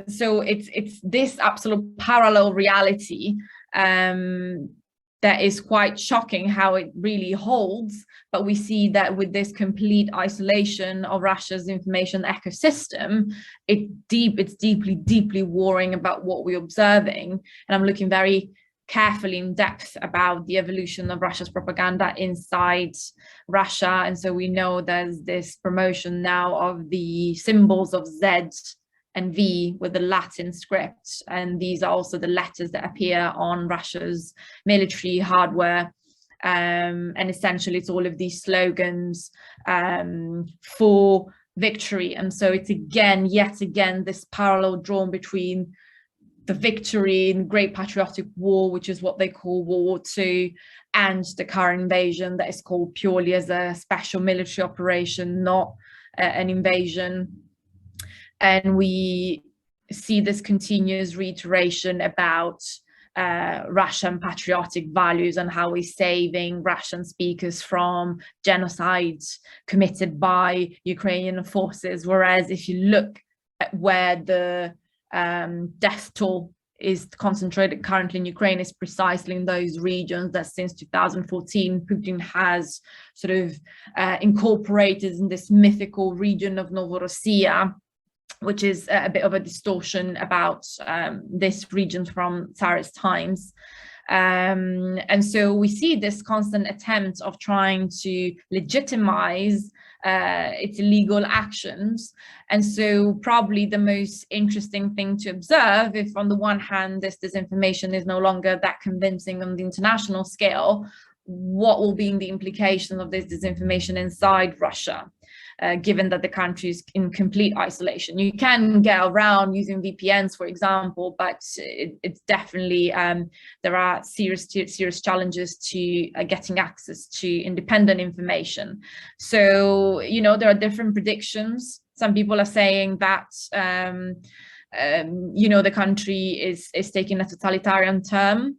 so it's this absolute parallel reality that is quite shocking how it really holds. But we see that with this complete isolation of Russia's information ecosystem, it's deeply worrying about what we're observing. And I'm looking very carefully in depth about the evolution of Russia's propaganda inside Russia. And so we know there's this promotion now of the symbols of Z and V with the Latin script. And these are also the letters that appear on Russia's military hardware. And essentially it's all of these slogans for victory. And so it's yet again, this parallel drawn between the victory in the Great Patriotic War, which is what they call World War II, and the current invasion that is called purely as a special military operation, not an invasion. And we see this continuous reiteration about Russian patriotic values and how we're saving Russian speakers from genocides committed by Ukrainian forces. Whereas if you look at where the death toll is concentrated currently in Ukraine, is precisely in those regions that since 2014 Putin has sort of incorporated in this mythical region of Novorossiya, which is a bit of a distortion about this region from Tsarist times. And so we see this constant attempt of trying to legitimize its illegal actions. And so probably the most interesting thing to observe, if on the one hand this disinformation is no longer that convincing on the international scale, what will be the implications of this disinformation inside Russia? Given that the country is in complete isolation. You can get around using VPNs, for example, but it's definitely, there are serious challenges to getting access to independent information. So, you know, there are different predictions. Some people are saying that, you know, the country is taking a totalitarian turn.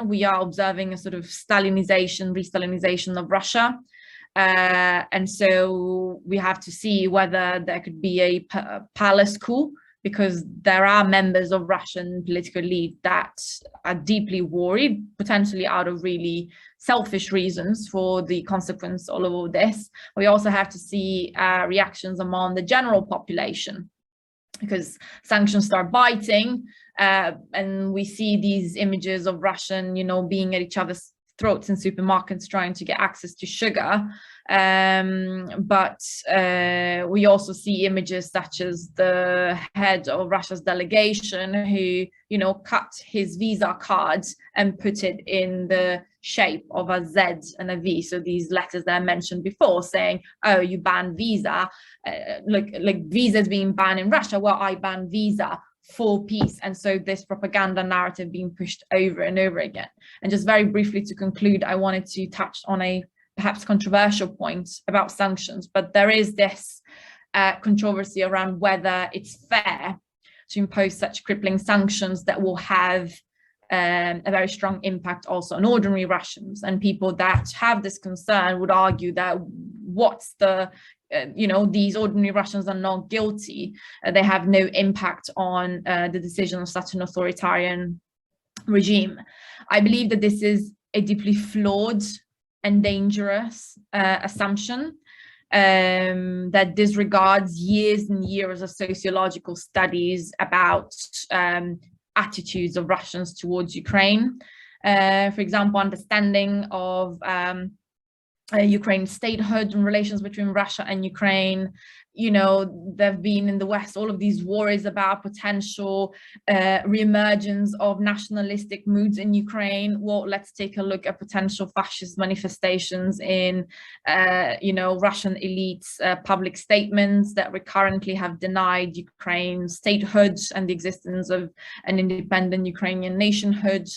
We are observing a sort of Stalinization, re-Stalinization of Russia. And so we have to see whether there could be a palace coup, because there are members of Russian political elite that are deeply worried, potentially out of really selfish reasons for the consequence of all of this. We also have to see reactions among the general population, because sanctions start biting, and we see these images of Russian, you know, being at each other's throats in supermarkets trying to get access to sugar. But we also see images such as the head of Russia's delegation who, you know, cut his Visa card and put it in the shape of a Z and a V. So these letters that I mentioned before saying, oh, you ban Visa, like Visa is being banned in Russia. Well, I ban Visa for peace. And so this propaganda narrative being pushed over and over again. And just very briefly to conclude, I wanted to touch on a perhaps controversial point about sanctions, but there is this controversy around whether it's fair to impose such crippling sanctions that will have a very strong impact also on ordinary Russians. And people that have this concern would argue that what's the you know, these ordinary Russians are not guilty. They have no impact on the decision of such an authoritarian regime. I believe that this is a deeply flawed and dangerous assumption that disregards years and years of sociological studies about attitudes of Russians towards Ukraine. For example, understanding of Ukraine statehood and relations between Russia and Ukraine. You know, there have been in the West all of these worries about potential reemergence of nationalistic moods in Ukraine. Well, let's take a look at potential fascist manifestations in, you know, Russian elites' public statements that recurrently have denied Ukraine's statehood and the existence of an independent Ukrainian nationhood.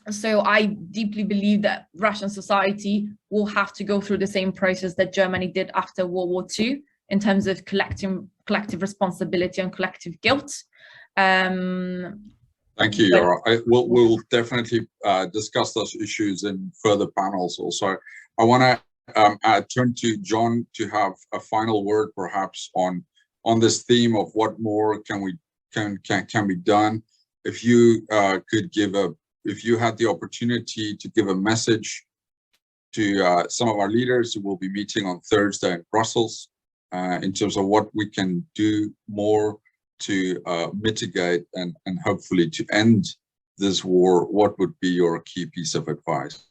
So I deeply believe that Russian society will have to go through the same process that Germany did after World War II in terms of collective responsibility and collective guilt. Thank you, Yara. We'll definitely discuss those issues in further panels also. I want to turn to John to have a final word perhaps on this theme of what more can be done. If you could give if you had the opportunity to give a message to some of our leaders who will be meeting on Thursday in Brussels in terms of what we can do more to mitigate and hopefully to end this war, what would be your key piece of advice?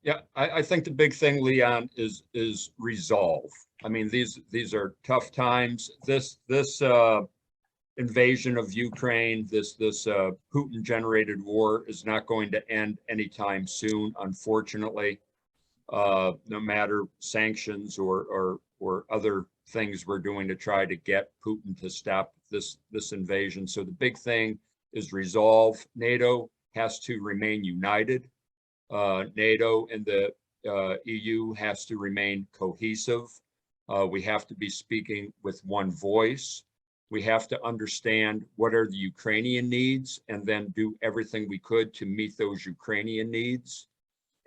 Yeah, I think the big thing, Leon, is resolve. I mean, these are tough times. This invasion of Ukraine, this Putin-generated war is not going to end anytime soon, unfortunately. no matter sanctions or other things we're doing to try to get Putin to stop this invasion. So the big thing is resolve. NATO has to remain united. NATO and the EU has to remain cohesive. We have to be speaking with one voice. We have to understand what are the Ukrainian needs and then do everything we could to meet those Ukrainian needs.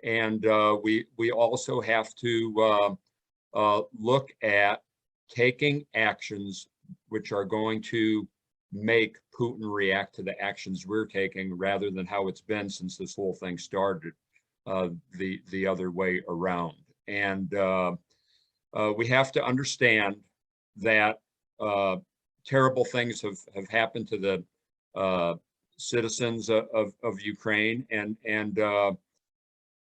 And we also have to look at taking actions which are going to make Putin react to the actions we're taking rather than how it's been since this whole thing started, the other way around. And we have to understand that terrible things have happened to the citizens of Ukraine, and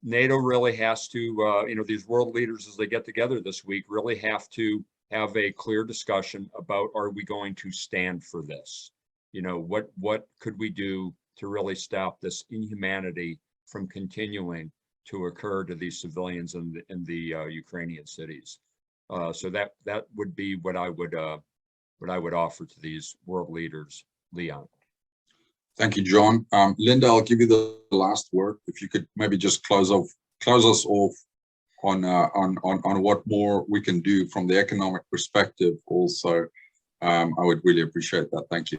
NATO really has to, these world leaders, as they get together this week, really have to have a clear discussion about, are we going to stand for this? What could we do to really stop this inhumanity from continuing to occur to these civilians in the Ukrainian cities? So that would be what I would offer to these world leaders. Leon. Thank you, John. Linda, I'll give you the last word. If you could maybe just close us off on what more we can do from the economic perspective also. I would really appreciate that. Thank you.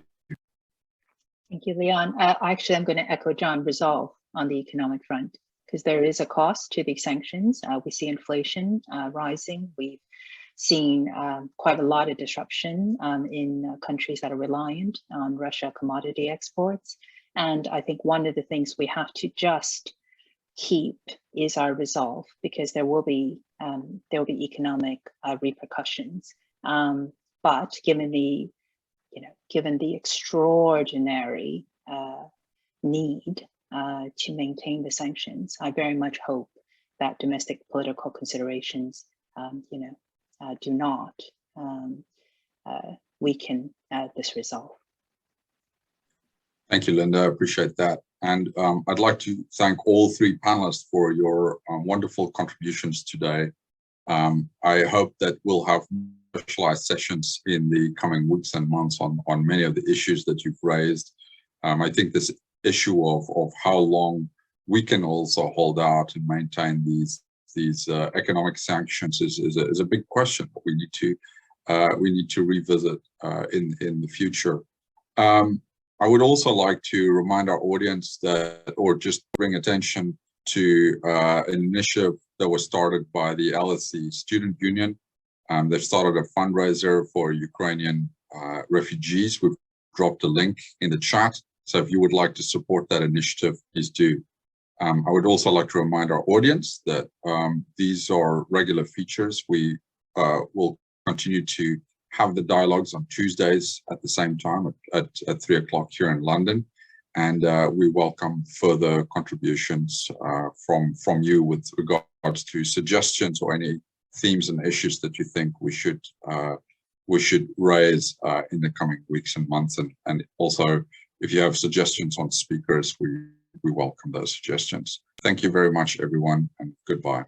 Thank you, Leon. Actually, I'm going to echo John, resolve on the economic front, because there is a cost to these sanctions. We see inflation rising. We've seen quite a lot of disruption in countries that are reliant on Russia commodity exports. And I think one of the things we have to just keep is our resolve, because there will be economic repercussions. But given the extraordinary need to maintain the sanctions, I very much hope that domestic political considerations, do not weaken this resolve. Thank you, Linda. I appreciate that. And I'd like to thank all three panelists for your wonderful contributions today. I hope that we'll have specialized sessions in the coming weeks and months on many of the issues that you've raised. I think this issue of how long we can also hold out and maintain these economic sanctions is a big question that we need to revisit in the future. I would also like to remind our audience that, or just bring attention to an initiative that was started by the LSE Student Union. They've started a fundraiser for Ukrainian refugees. We've dropped a link in the chat. So if you would like to support that initiative, please do. I would also like to remind our audience that these are regular features. We will continue to have the dialogues on Tuesdays at the same time at 3 o'clock here in London. And we welcome further contributions from you with regards to suggestions or any themes and issues that you think we should raise in the coming weeks and months. And also, if you have suggestions on speakers, we welcome those suggestions. Thank you very much, everyone, and goodbye.